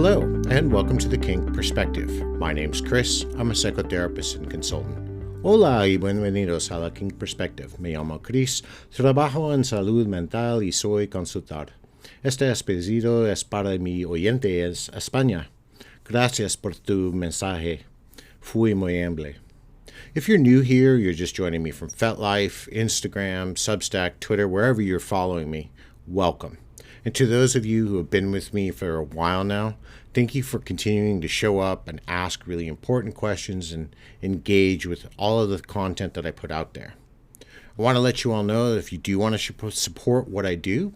Hello, and welcome to the Kink Perspective. My name's Chris. I'm a psychotherapist and consultant. Hola y bienvenidos a la Kink Perspective. Me llamo Chris, trabajo en salud mental y soy consultor. Este episodio es para mi oyente en España. Gracias por tu mensaje. Fui muy amable. If you're new here, you're just joining me from Fetlife, Instagram, Substack, Twitter, wherever you're following me, welcome. And to those of you who have been with me for a while now, thank you for continuing to show up and ask really important questions and engage with all of the content that I put out there. I want to let you all know that if you do want to support what I do,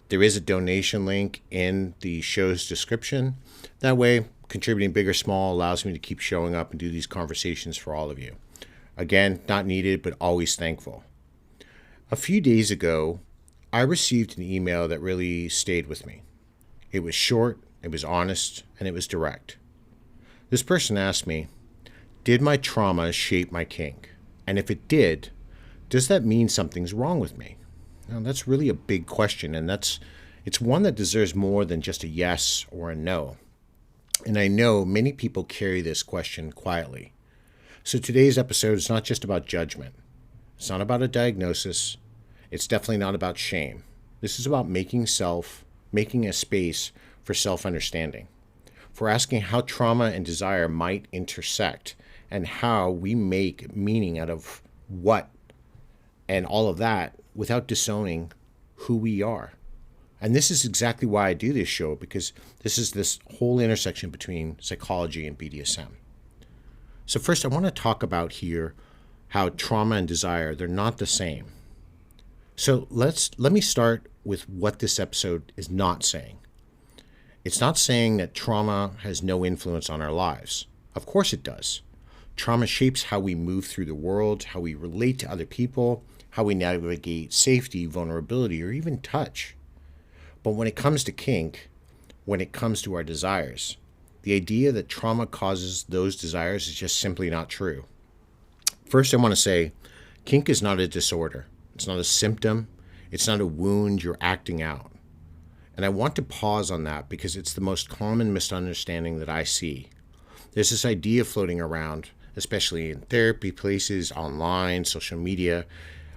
there is a donation link in the show's description. That way, contributing big or small allows me to keep showing up and do these conversations for all of you. Again, not needed, but always thankful. A few days ago, I received an email that really stayed with me. It was short, it was honest, and it was direct. This person asked me, did my trauma shape my kink? And if it did, does that mean something's wrong with me? Now, that's really a big question, and it's one that deserves more than just a yes or a no. And I know many people carry this question quietly. So today's episode is not just about judgment. It's not about a diagnosis. It's definitely not about shame. This is about making a space for self-understanding, for asking how trauma and desire might intersect and how we make meaning out of what and all of that without disowning who we are. And this is exactly why I do this show, because this is this whole intersection between psychology and BDSM. So first, I want to talk about here how trauma and desire, they're not the same. So let me start with what this episode is not saying. It's not saying that trauma has no influence on our lives. Of course it does. Trauma shapes how we move through the world, how we relate to other people, how we navigate safety, vulnerability, or even touch. But when it comes to kink, when it comes to our desires, the idea that trauma causes those desires is just simply not true. First, I want to say, kink is not a disorder. It's not a symptom. It's not a wound you're acting out. And I want to pause on that because it's the most common misunderstanding that I see. There's this idea floating around, especially in therapy places, online, social media,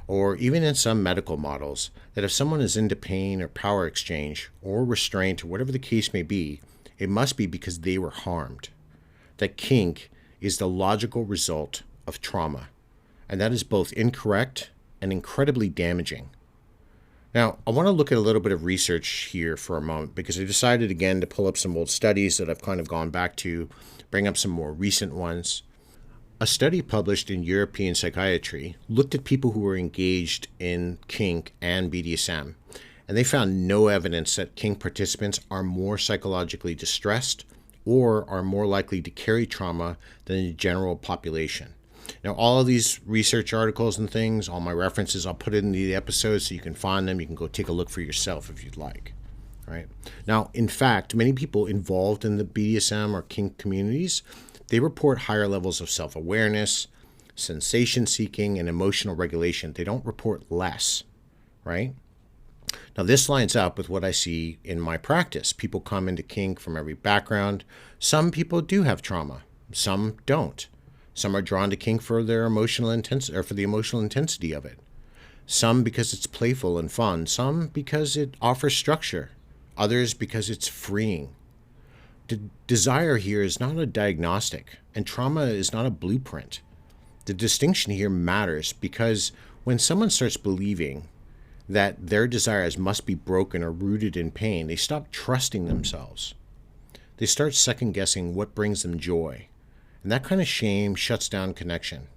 or even in some medical models, that if someone is into pain or power exchange or restraint or whatever the case may be, it must be because they were harmed. That kink is the logical result of trauma. And that is both incorrect and incredibly damaging. Now, I want to look at a little bit of research here for a moment because I decided again to pull up some old studies that I've kind of gone back to, bring up some more recent ones. A study published in European Psychiatry looked at people who were engaged in kink and BDSM, and they found no evidence that kink participants are more psychologically distressed or are more likely to carry trauma than the general population. Now, all of these research articles and things, all my references, I'll put it in the episode so you can find them. You can go take a look for yourself if you'd like. Right? Now, in fact, many people involved in the BDSM or kink communities, they report higher levels of self-awareness, sensation-seeking, and emotional regulation. They don't report less, right? Now, this lines up with what I see in my practice. People come into kink from every background. Some people do have trauma. Some don't. Some are drawn to kink for their emotional intensity, or for the emotional intensity of it. Some because it's playful and fun. Some because it offers structure. Others because it's freeing. Desire here is not a diagnostic, and trauma is not a blueprint. The distinction here matters because when someone starts believing that their desires must be broken or rooted in pain, they stop trusting themselves. They start second-guessing what brings them joy. And that kind of shame shuts down connection,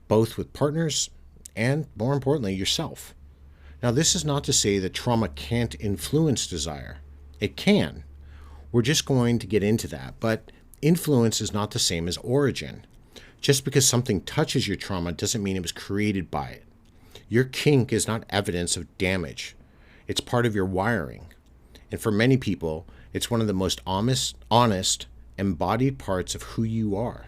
both with partners and, more importantly, yourself. Now, this is not to say that trauma can't influence desire. It can. We're just going to get into that. But influence is not the same as origin. Just because something touches your trauma doesn't mean it was created by it. Your kink is not evidence of damage. It's part of your wiring. And for many people, it's one of the most honest, embodied parts of who you are.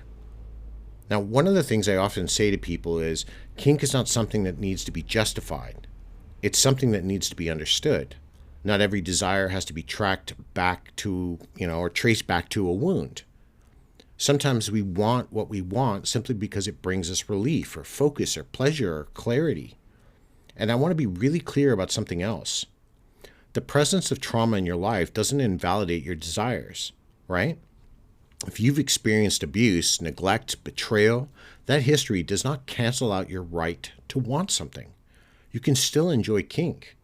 Now, one of the things I often say to people is, kink is not something that needs to be justified. It's something that needs to be understood, Not every desire has to be tracked back to, or traced back to a wound. Sometimes we want what we want simply because it brings us relief or focus or pleasure or clarity. And I want to be really clear about something else. The presence of trauma in your life doesn't invalidate your desires, right? If you've experienced abuse, neglect, betrayal, that history does not cancel out your right to want something. You can still enjoy kink.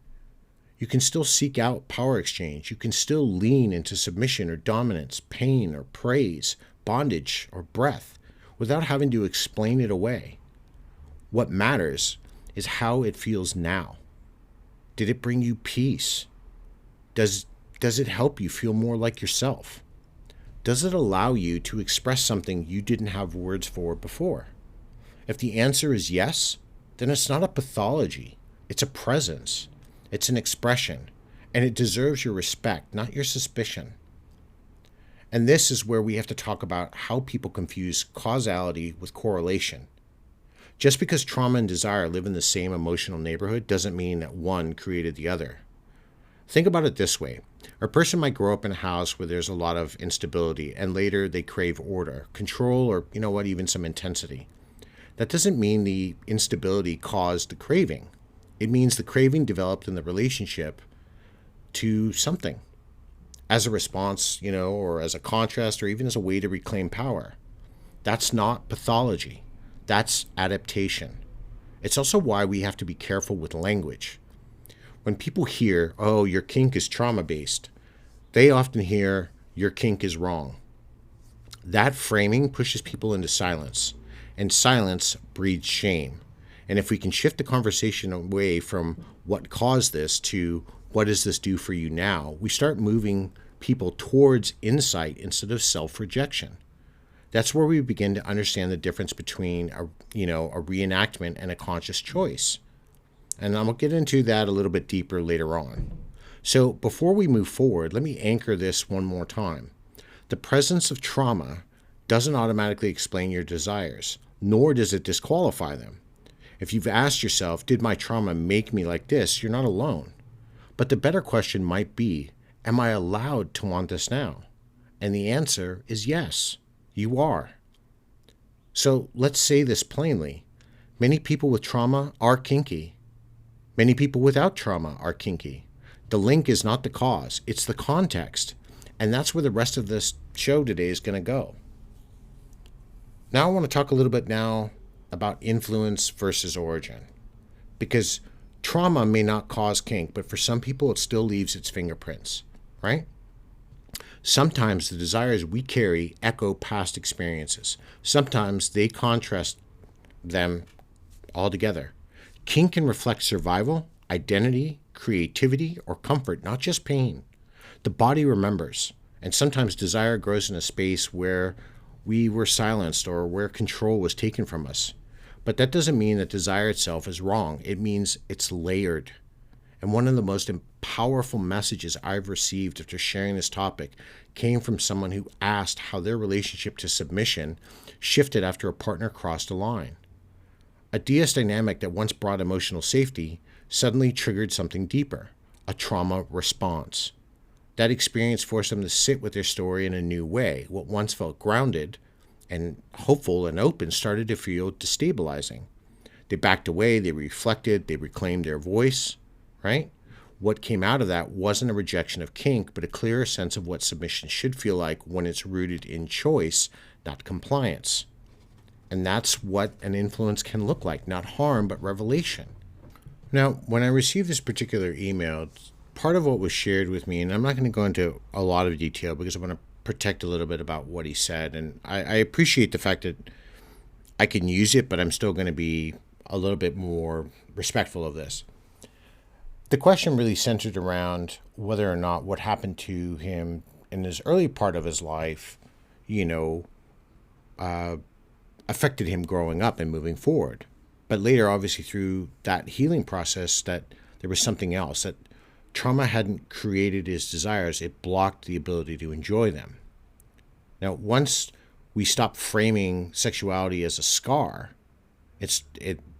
You can still seek out power exchange. You can still lean into submission or dominance, pain or praise, bondage or breath, without having to explain it away. What matters is how it feels now. Did it bring you peace? Does it help you feel more like yourself? Does it allow you to express something you didn't have words for before? If the answer is yes, then it's not a pathology. It's a presence. It's an expression. And it deserves your respect, not your suspicion. And this is where we have to talk about how people confuse causality with correlation. Just because trauma and desire live in the same emotional neighborhood doesn't mean that one created the other. Think about it this way. A person might grow up in a house where there's a lot of instability, and later they crave order, control, or even some intensity. That doesn't mean the instability caused the craving. It means the craving developed in the relationship to something as a response, or as a contrast, or even as a way to reclaim power. That's not pathology. That's adaptation. It's also why we have to be careful with language. When people hear, "Oh, your kink is trauma-based," they often hear, "Your kink is wrong." That framing pushes people into silence, and silence breeds shame. And if we can shift the conversation away from what caused this to what does this do for you now, we start moving people towards insight instead of self-rejection. That's where we begin to understand the difference between a reenactment and a conscious choice. And I'm going to get into that a little bit deeper later on. So before we move forward, let me anchor this one more time. The presence of trauma doesn't automatically explain your desires, nor does it disqualify them. If you've asked yourself, did my trauma make me like this? You're not alone. But the better question might be, am I allowed to want this now? And the answer is yes, you are. So let's say this plainly. Many people with trauma are kinky. Many people without trauma are kinky. The link is not the cause, it's the context. And that's where the rest of this show today is going to go. Now I want to talk a little bit now about influence versus origin. Because trauma may not cause kink, but for some people it still leaves its fingerprints, right? Sometimes the desires we carry echo past experiences. Sometimes they contrast them altogether. Kink can reflect survival, identity, creativity, or comfort, not just pain. The body remembers, and sometimes desire grows in a space where we were silenced or where control was taken from us. But that doesn't mean that desire itself is wrong. It means it's layered. And one of the most powerful messages I've received after sharing this topic came from someone who asked how their relationship to submission shifted after a partner crossed a line. A DS dynamic that once brought emotional safety suddenly triggered something deeper, a trauma response. That experience forced them to sit with their story in a new way. What once felt grounded and hopeful and open started to feel destabilizing. They backed away, they reflected, they reclaimed their voice, right? What came out of that wasn't a rejection of kink, but a clearer sense of what submission should feel like when it's rooted in choice, not compliance. And that's what an influence can look like, not harm, but revelation. Now, when I received this particular email, part of what was shared with me, and I'm not going to go into a lot of detail because I want to protect a little bit about what he said, and I appreciate the fact that I can use it, but I'm still going to be a little bit more respectful of this. The question really centered around whether or not what happened to him in his early part of his life, affected him growing up and moving forward. But later, obviously, through that healing process, that there was something else, that trauma hadn't created his desires, it blocked the ability to enjoy them. Now, once we stop framing sexuality as a scar,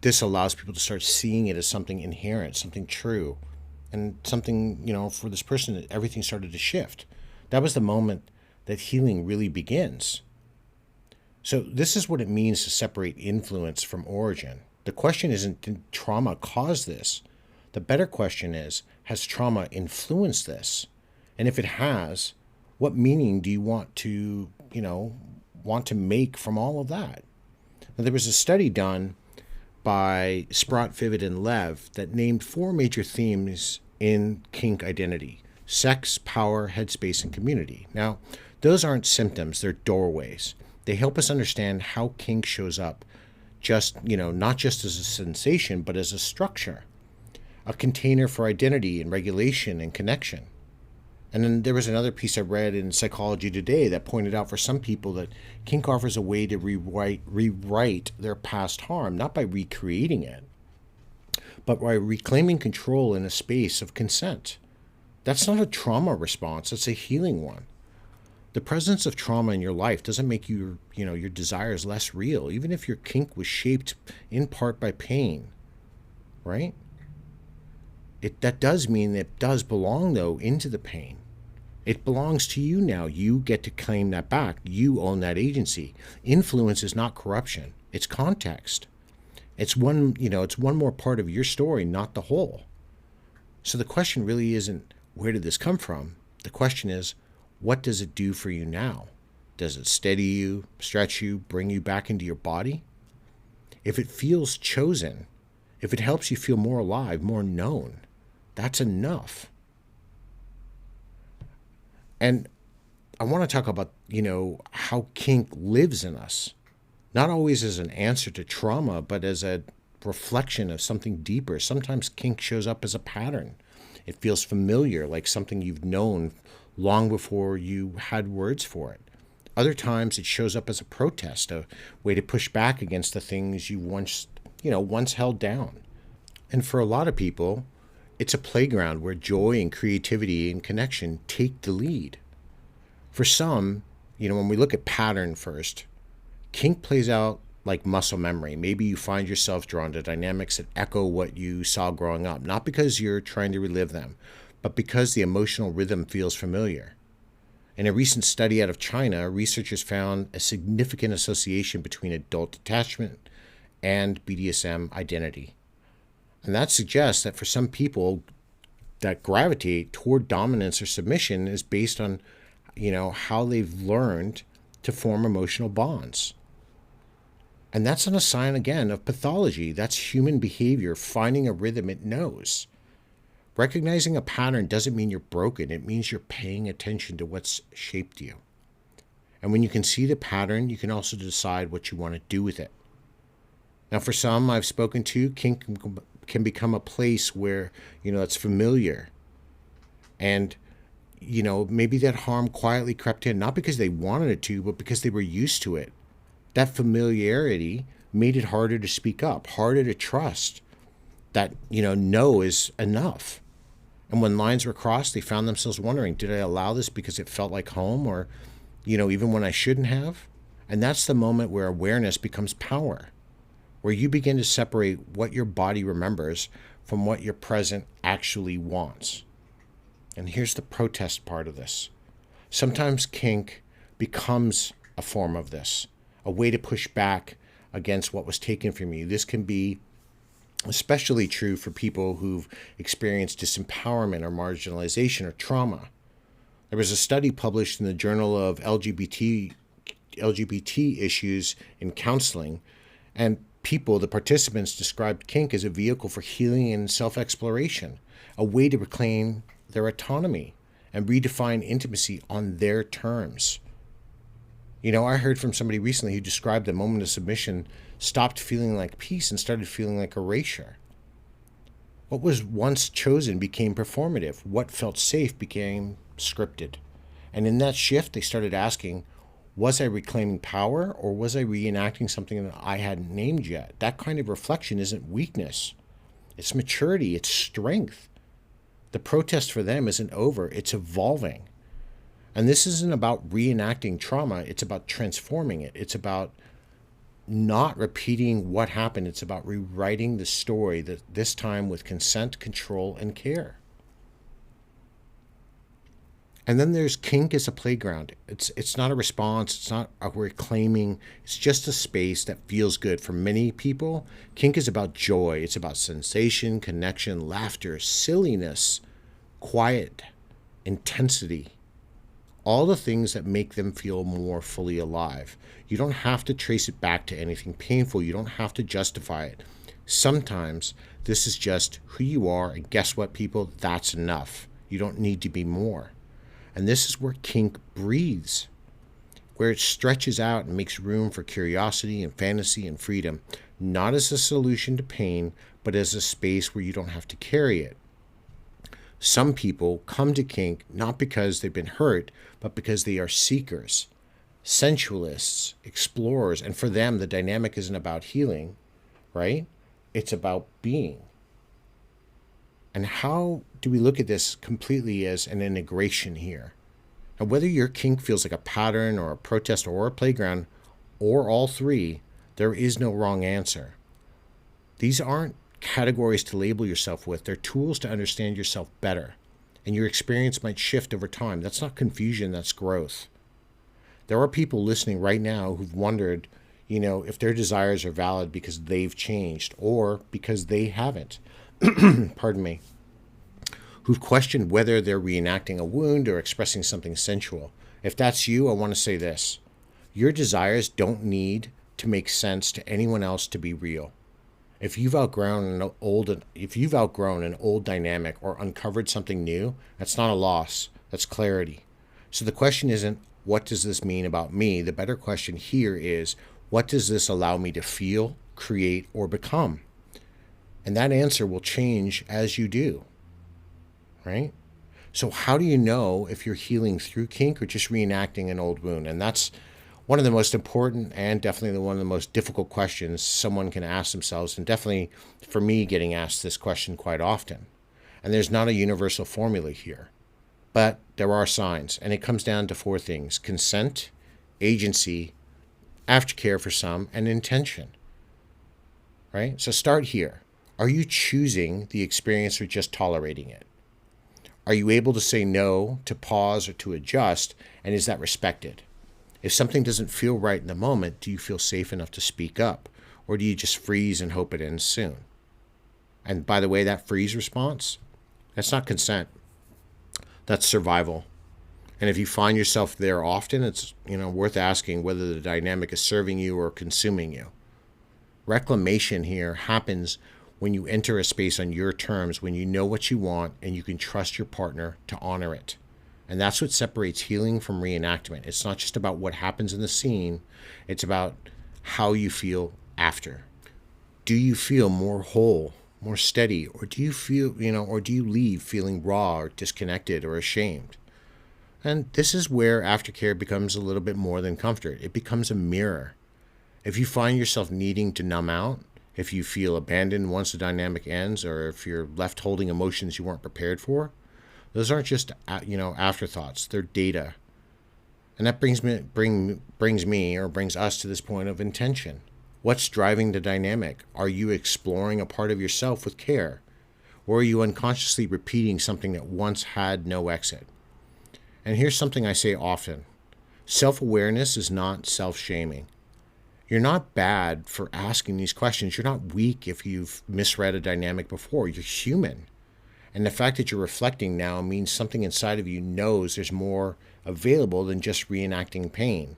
this allows people to start seeing it as something inherent, something true, And something, for this person, everything started to shift. That was the moment that healing really begins. So this is what it means to separate influence from origin. The question isn't, did trauma cause this? The better question is, has trauma influenced this? And if it has, what meaning do you want to make from all of that? Now, there was a study done by Sprott, Vivid, and Lev that named 4 major themes in kink identity: sex, power, headspace, and community. Now, those aren't symptoms, they're doorways. They help us understand how kink shows up, not just as a sensation, but as a structure, a container for identity and regulation and connection. And then there was another piece I read in Psychology Today that pointed out for some people that kink offers a way to rewrite their past harm, not by recreating it, but by reclaiming control in a space of consent. That's not a trauma response, it's a healing one. The presence of trauma in your life doesn't make your desires less real, even if your kink was shaped in part by pain, right? That does mean it does belong, though, into the pain. It belongs to you now. You get to claim that back. You own that agency. Influence is not corruption. It's context. It's one more part of your story, not the whole. So the question really isn't, where did this come from? The question is, what does it do for you now? Does it steady you, stretch you, bring you back into your body? If it feels chosen, if it helps you feel more alive, more known, that's enough. And I want to talk about, how kink lives in us. Not always as an answer to trauma, but as a reflection of something deeper. Sometimes kink shows up as a pattern. It feels familiar, like something you've known long before you had words for it. Other times it shows up as a protest, a way to push back against the things you once held down. And for a lot of people, it's a playground where joy and creativity and connection take the lead. For some, when we look at pattern first, kink plays out like muscle memory. Maybe you find yourself drawn to dynamics that echo what you saw growing up, not because you're trying to relive them, but because the emotional rhythm feels familiar. In a recent study out of China, researchers found a significant association between adult attachment and BDSM identity. And that suggests that for some people that gravitate toward dominance or submission is based on, how they've learned to form emotional bonds. And that's not a sign, again, of pathology. That's human behavior finding a rhythm it knows. Recognizing a pattern doesn't mean you're broken. It means you're paying attention to what's shaped you. And when you can see the pattern, you can also decide what you want to do with it. Now, for some I've spoken to, kink can become a place where, it's familiar. And, maybe that harm quietly crept in, not because they wanted it to, but because they were used to it. That familiarity made it harder to speak up, harder to trust that, no is enough. And when lines were crossed, they found themselves wondering, did I allow this because it felt like home, or, even when I shouldn't have? And that's the moment where awareness becomes power, where you begin to separate what your body remembers from what your present actually wants. And here's the protest part of this. Sometimes kink becomes a form of this, a way to push back against what was taken from you. This can be especially true for people who've experienced disempowerment or marginalization or trauma. There was a study published in the Journal of LGBT Issues in Counseling, and the participants described kink as a vehicle for healing and self-exploration, a way to reclaim their autonomy and redefine intimacy on their terms. I heard from somebody recently who described the moment of submission stopped feeling like peace and started feeling like erasure. What was once chosen became performative. What felt safe became scripted. And in that shift, they started asking, was I reclaiming power, or was I reenacting something that I hadn't named yet? That kind of reflection isn't weakness. It's maturity. It's strength. The protest for them isn't over. It's evolving. And this isn't about reenacting trauma. It's about transforming it. It's about not repeating what happened. It's about rewriting the story, this time with consent, control, and care. And then there's kink as a playground. It's not a response, it's not a reclaiming, it's just a space that feels good. For many people, kink is about joy. It's about sensation, connection, laughter, silliness, quiet, intensity. All the things that make them feel more fully alive. You don't have to trace it back to anything painful. You don't have to justify it. Sometimes this is just who you are, and guess what, people? That's enough. You don't need to be more. And this is where kink breathes, where it stretches out and makes room for curiosity and fantasy and freedom, not as a solution to pain, but as a space where you don't have to carry it. Some people come to kink not because they've been hurt, but because they are seekers, sensualists, explorers, and for them, the dynamic isn't about healing, right? It's about being. And how do we look at this completely as an integration here? Now, whether your kink feels like a pattern or a protest or a playground, or all three, there is no wrong answer. These aren't categories to label yourself with. They're tools to understand yourself better. And your experience might shift over time. That's not confusion, that's growth. There are people listening right now who've wondered, if their desires are valid because they've changed or because they haven't. Pardon me. Who've questioned whether they're reenacting a wound or expressing something sensual. If that's you, I want to say this. Your desires don't need to make sense to anyone else to be real. If you've outgrown an old dynamic or uncovered something new, that's not a loss, that's clarity. So the question isn't, what does this mean about me? The better question here is, what does this allow me to feel, create, or become? And that answer will change as you do, right? So how do you know if you're healing through kink or just reenacting an old wound? And that's one of the most important and definitely one of the most difficult questions someone can ask themselves, and definitely for me getting asked this question quite often. And there's not a universal formula here, but there are signs, and it comes down to 4 things: consent, agency, aftercare for some, and intention, right? So start here. Are you choosing the experience or just tolerating it? Are you able to say no, to pause, or to adjust, and is that respected? If something doesn't feel right in the moment, do you feel safe enough to speak up? Or do you just freeze and hope it ends soon? And by the way, that freeze response, that's not consent. That's survival. And if you find yourself there often, it's worth asking whether the dynamic is serving you or consuming you. Reclamation here happens when you enter a space on your terms, when you know what you want and you can trust your partner to honor it. And that's what separates healing from reenactment. It's not just about what happens in the scene, it's about how you feel after. Do you feel more whole, more steady, or do you leave feeling raw or disconnected or ashamed? And this is where aftercare becomes a little bit more than comfort. It becomes a mirror. If you find yourself needing to numb out, if you feel abandoned once the dynamic ends, or if you're left holding emotions you weren't prepared for, those aren't just afterthoughts. They're data. And that brings us to this point of intention. What's driving the dynamic? Are you exploring a part of yourself with care? Or are you unconsciously repeating something that once had no exit? And here's something I say often. Self-awareness is not self-shaming. You're not bad for asking these questions. You're not weak if you've misread a dynamic before. You're human. And the fact that you're reflecting now means something inside of you knows there's more available than just reenacting pain.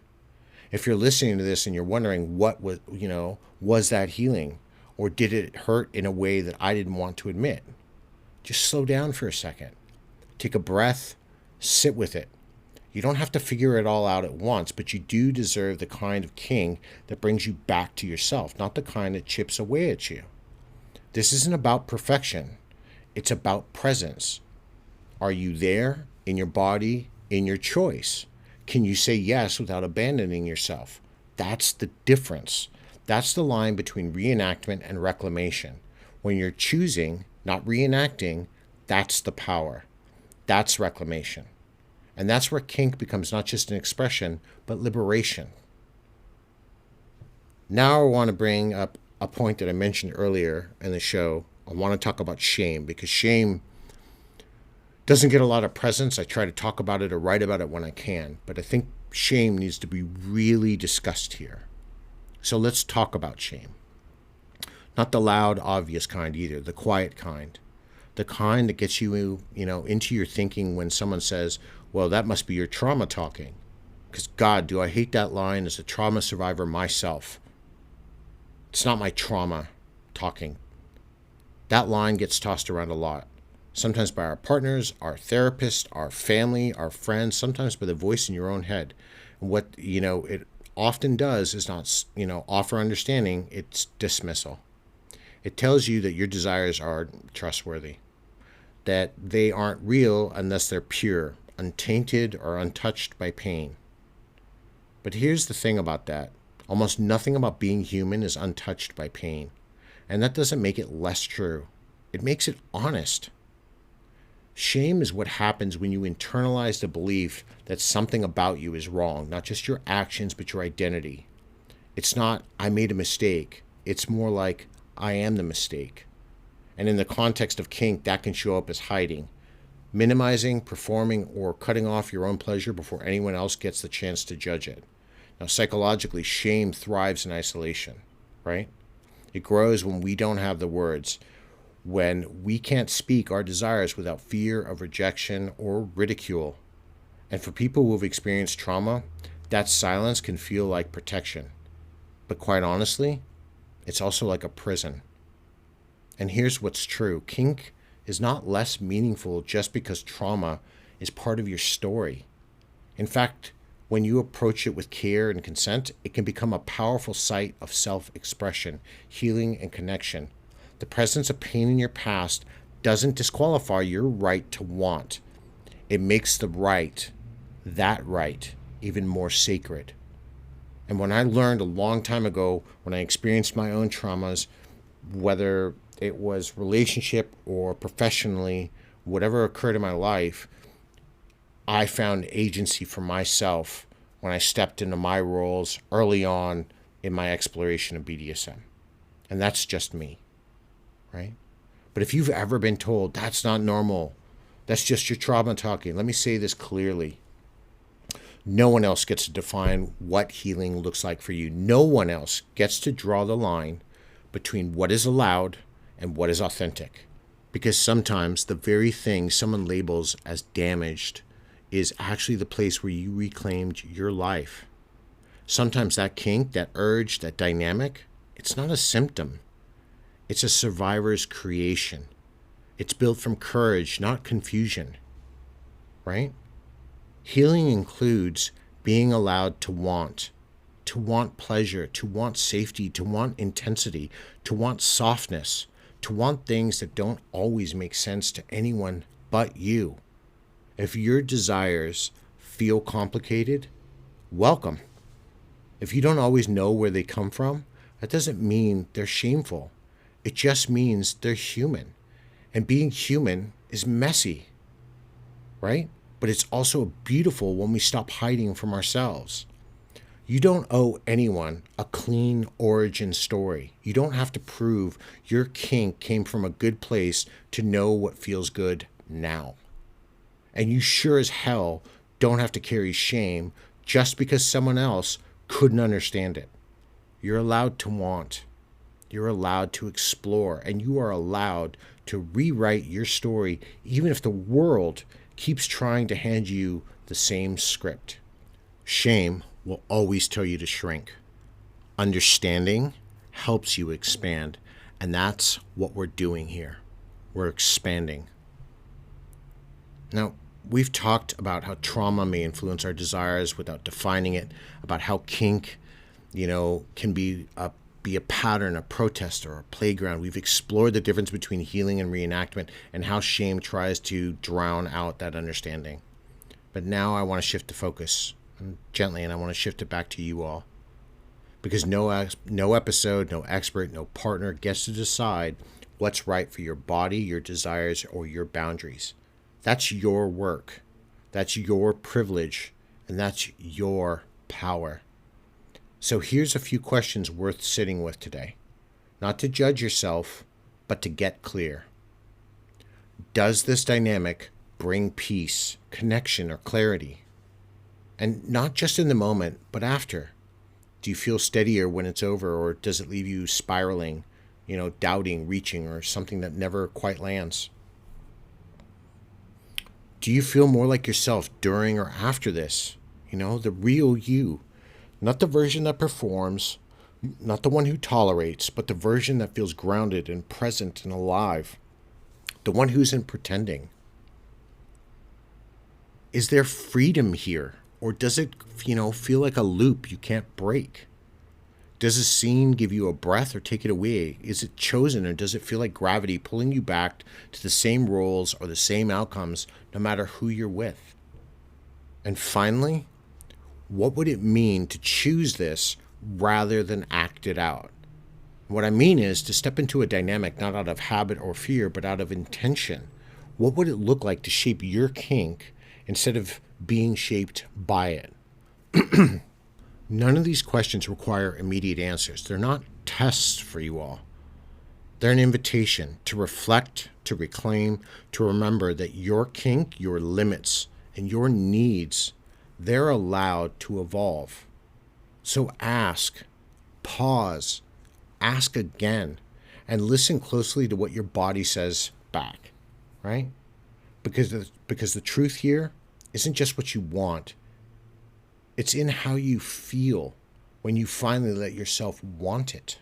If you're listening to this and you're wondering what was that healing, or did it hurt in a way that I didn't want to admit? Just slow down for a second. Take a breath, sit with it. You don't have to figure it all out at once, but you do deserve the kind of kink that brings you back to yourself, not the kind that chips away at you. This isn't about perfection. It's about presence. Are you there in your body, in your choice? Can you say yes without abandoning yourself? That's the difference. That's the line between reenactment and reclamation. When you're choosing, not reenacting, that's the power. That's reclamation. And that's where kink becomes not just an expression, but liberation. Now I want to bring up a point that I mentioned earlier in the show. I want to talk about shame, because shame, Doesn't get a lot of presence. I try to talk about it or write about it when I can, but I think shame needs to be really discussed here. So let's talk about shame. Not the loud, obvious kind either, the quiet kind. The kind that gets you, into your thinking when someone says, well, that must be your trauma talking. Because God, do I hate that line as a trauma survivor myself. It's not my trauma talking. That line gets tossed around a lot. Sometimes by our partners, our therapist, our family, our friends, sometimes by the voice in your own head. And what, it often does is not, offer understanding, it's dismissal. It tells you that your desires are trustworthy, that they aren't real unless they're pure, untainted, or untouched by pain. But here's the thing about that. Almost nothing about being human is untouched by pain. And that doesn't make it less true. It makes it honest. Shame is what happens when you internalize the belief that something about you is wrong, not just your actions, but your identity. It's not, I made a mistake. It's more like, I am the mistake. And in the context of kink, that can show up as hiding, minimizing, performing, or cutting off your own pleasure before anyone else gets the chance to judge it. Now, psychologically, shame thrives in isolation, right? It grows when we don't have the words, when we can't speak our desires without fear of rejection or ridicule. And for people who have experienced trauma, that silence can feel like protection. But quite honestly, it's also like a prison. And here's what's true. Kink is not less meaningful just because trauma is part of your story. In fact, when you approach it with care and consent, it can become a powerful site of self-expression, healing, and connection. The presence of pain in your past doesn't disqualify your right to want. It makes the right, that right, even more sacred. And when I learned a long time ago, when I experienced my own traumas, whether it was relationship or professionally, whatever occurred in my life, I found agency for myself when I stepped into my roles early on in my exploration of BDSM. And that's just me, right? But if you've ever been told that's not normal, that's just your trauma talking, let me say this clearly. No one else gets to define what healing looks like for you. No one else gets to draw the line between what is allowed and what is authentic. Because sometimes the very thing someone labels as damaged is actually the place where you reclaimed your life. Sometimes that kink, that urge, that dynamic, it's not a symptom. It's a survivor's creation. It's built from courage, not confusion, right? Healing includes being allowed to want pleasure, to want safety, to want intensity, to want softness, to want things that don't always make sense to anyone but you. If your desires feel complicated, welcome. If you don't always know where they come from, that doesn't mean they're shameful. It just means they're human. And being human is messy, right? But it's also beautiful when we stop hiding from ourselves. You don't owe anyone a clean origin story. You don't have to prove your kink came from a good place to know what feels good now. And you sure as hell don't have to carry shame just because someone else couldn't understand it. You're allowed to want. You're allowed to explore. And you are allowed to rewrite your story even if the world keeps trying to hand you the same script. Shame will always tell you to shrink. Understanding helps you expand. And that's what we're doing here. We're expanding. Now, we've talked about how trauma may influence our desires without defining it, about how kink, can be a pattern, a protest, or a playground. We've explored the difference between healing and reenactment and how shame tries to drown out that understanding. But now I want to shift the focus gently, and I want to shift it back to you all. Because no episode, no expert, no partner gets to decide what's right for your body, your desires, or your boundaries. That's your work. That's your privilege. And that's your power. So here's a few questions worth sitting with today. Not to judge yourself, but to get clear. Does this dynamic bring peace, connection, or clarity? And not just in the moment, but after. Do you feel steadier when it's over, or does it leave you spiraling, doubting, reaching, or something that never quite lands? Do you feel more like yourself during or after this? The real you. Not the version that performs, not the one who tolerates, but the version that feels grounded and present and alive. The one who isn't pretending. Is there freedom here? Or does it, feel like a loop you can't break? Does a scene give you a breath or take it away? Is it chosen, or does it feel like gravity pulling you back to the same roles or the same outcomes no matter who you're with? And finally, what would it mean to choose this rather than act it out? What I mean is to step into a dynamic not out of habit or fear, but out of intention. What would it look like to shape your kink instead of being shaped by it? None of these questions require immediate answers. They're not tests for you all. They're an invitation to reflect, to reclaim, to remember that your kink, your limits, and your needs, they're allowed to evolve. So ask, pause, ask again, and listen closely to what your body says back, right? Because the truth here isn't just what you want. It's in how you feel when you finally let yourself want it.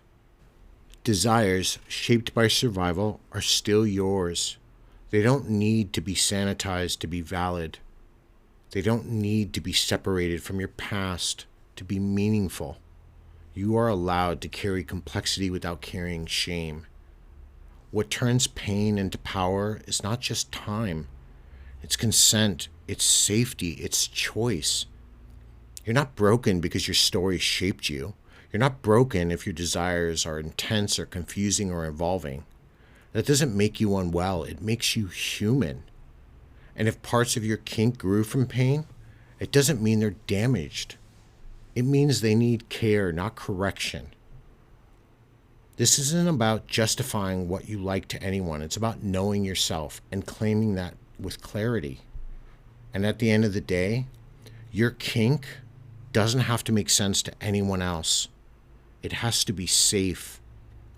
Desires shaped by survival are still yours. They don't need to be sanitized to be valid. They don't need to be separated from your past to be meaningful. You are allowed to carry complexity without carrying shame. What turns pain into power is not just time. It's consent, it's safety, it's choice. You're not broken because your story shaped you. You're not broken if your desires are intense or confusing or evolving. That doesn't make you unwell. It makes you human. And if parts of your kink grew from pain, it doesn't mean they're damaged. It means they need care, not correction. This isn't about justifying what you like to anyone. It's about knowing yourself and claiming that with clarity. And at the end of the day, your kink doesn't have to make sense to anyone else. It has to be safe.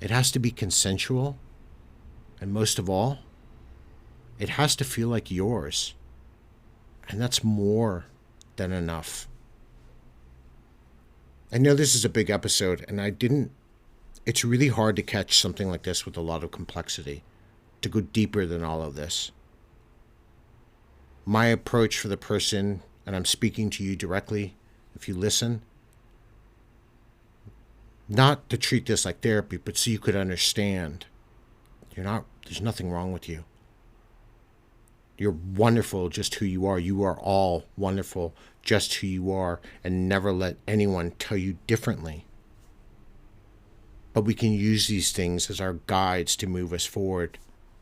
It has to be consensual. And most of all, it has to feel like yours. And that's more than enough. I know this is a big episode, and it's really hard to catch something like this with a lot of complexity, to go deeper than all of this. My approach for the person, and I'm speaking to you directly, if you listen, not to treat this like therapy, but so you could understand. There's nothing wrong with you. You're wonderful just who you are. You are all wonderful just who you are, and never let anyone tell you differently. But we can use these things as our guides to move us forward,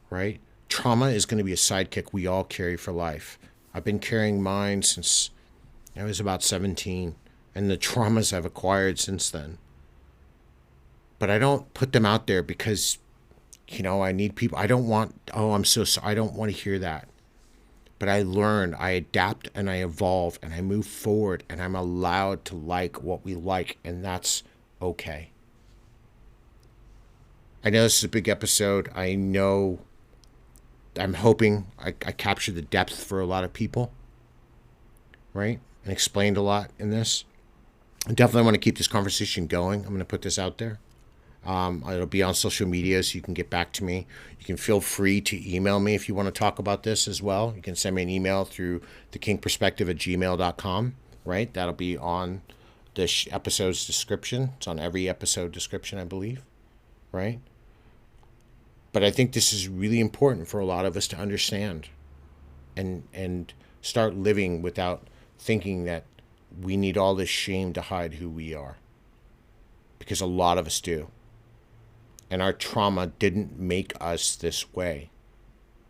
right? Trauma is going to be a sidekick we all carry for life. I've been carrying mine since I was about 17, and the traumas I've acquired since then. But I don't put them out there because, I need people. I don't want, I'm so sorry. I don't want to hear that. But I learn, I adapt, and I evolve, and I move forward, and I'm allowed to like what we like, and that's okay. I know this is a big episode. I'm hoping I captured the depth for a lot of people, right? And explained a lot in this. I definitely want to keep this conversation going. I'm going to put this out there. It'll be on social media, so you can get back to me. You can feel free to email me if you want to talk about this as well. You can send me an email through thekinkperspective@gmail.com, right? That'll be on the episode's description. It's on every episode description, I believe, right? But I think this is really important for a lot of us to understand and start living without thinking that we need all this shame to hide who we are. Because a lot of us do. And our trauma didn't make us this way.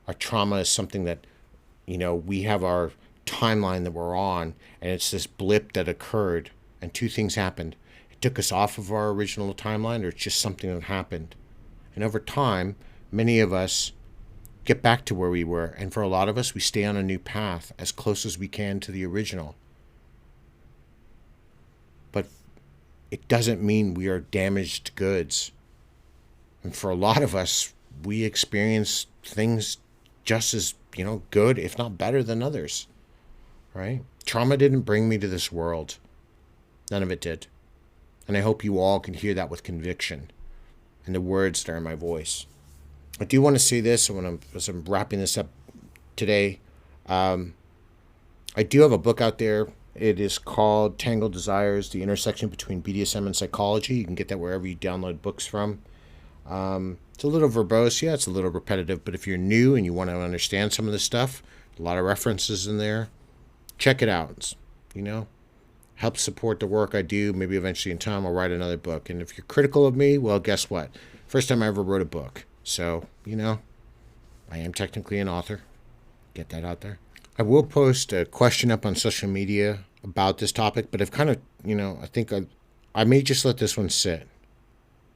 Our trauma is something that, we have our timeline that we're on, and it's this blip that occurred, and two things happened. It took us off of our original timeline, or it's just something that happened. And over time, many of us get back to where we were. And for a lot of us, we stay on a new path as close as we can to the original. But it doesn't mean we are damaged goods. And for a lot of us, we experience things just as, good, if not better than others, right? Trauma didn't bring me to this world. None of it did. And I hope you all can hear that with conviction in the words that are in my voice. I do want to say this as I'm wrapping this up today. I do have a book out there. It is called Tangled Desires, The Intersection Between BDSM and Psychology. You can get that wherever you download books from. It's a little verbose. Yeah, it's a little repetitive. But if you're new and you want to understand some of this stuff, a lot of references in there, check it out. Help support the work I do. Maybe eventually in time I'll write another book. And if you're critical of me, well, guess what? First time I ever wrote a book. So, I am technically an author. Get that out there. I will post a question up on social media about this topic, but I've kind of, I think I may just let this one sit.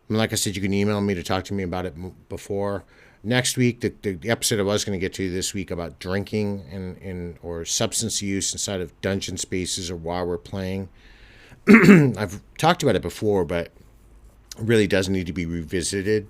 Like I said, you can email me to talk to me about it before. Next week, the episode I was going to get to this week about drinking and or substance use inside of dungeon spaces or while we're playing. I've talked about it before, but it really does need to be revisited.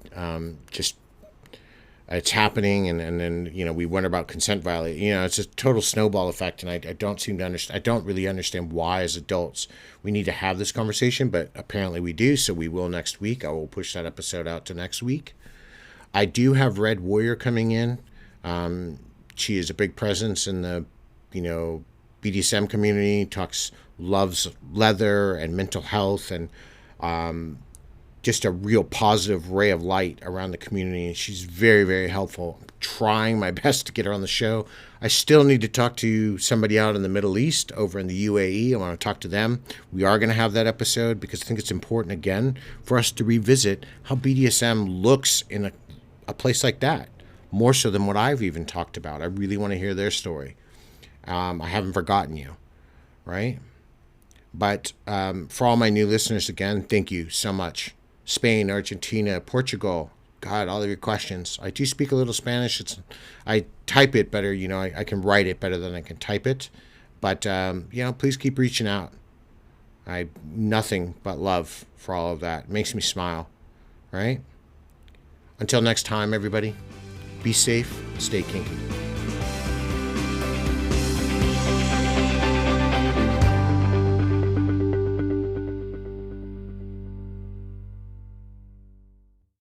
It's happening, and then we wonder about consent violation. It's a total snowball effect, and I don't seem to understand. I don't really understand why, as adults, we need to have this conversation, but apparently we do. So we will next week. I will push that episode out to next week. I do have Red Warrior coming in. She is a big presence in the BDSM community. Loves leather and mental health, and just a real positive ray of light around the community. And she's very, very helpful. I'm trying my best to get her on the show. I still need to talk to somebody out in the Middle East, over in the UAE. I want to talk to them. We are going to have that episode because I think it's important, again, for us to revisit how BDSM looks in a place like that, more so than what I've even talked about. I really want to hear their story. I haven't forgotten you, right? But for all my new listeners, again, thank you so much. Spain, Argentina, Portugal, God, all of your questions. I do speak a little Spanish. I type it better, I can write it better than I can type it. But, please keep reaching out. Nothing but love for all of that. It makes me smile, right? Until next time, everybody, be safe, stay kinky.